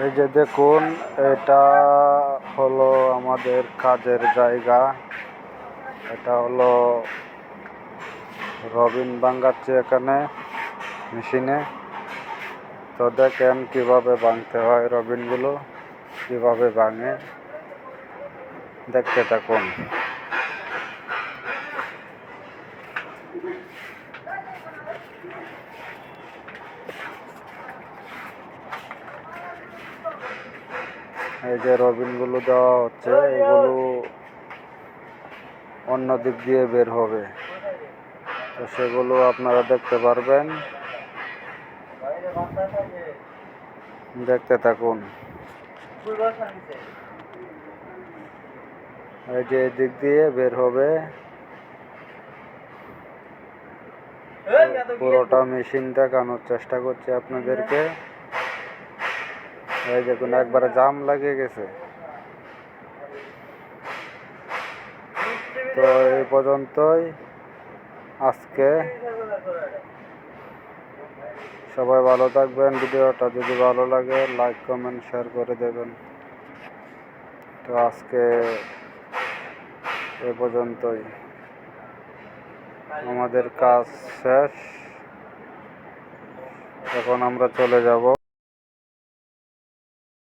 এই যে দেখুন, এটা হলো আমাদের কাজের জায়গা। এটা হলো রবিন ভাঙাচ্ছে এখানে মেশিনে। তো দেখেন কিভাবে ভাঙতে হয়, রবিনগুলো কিভাবে ভাঙে, দেখতে থাকুন। এই যে রবিনগুলো দেওয়া হচ্ছে, এগুলো অন্য দিক দিয়ে বের হবে, তো সেগুলো আপনারা দেখতে পারবেন। দেখতে থাকুন। এই যে দিক দিয়ে বের হবে, পুরোটা মেশিন দেখানোর চেষ্টা করছি আপনাদেরকে। এই দেখুন, একবারে জাম লাগিয়ে গেছে। তো এই পর্যন্তই আজকে। সবাই ভালো থাকবেন। ভিডিওটা যদি ভালো লাগে লাইক কমেন্ট শেয়ার করে দেবেন। তো আজকে এ পর্যন্তই, আমাদের কাজ শেষ। এখন আমরা চলে যাব।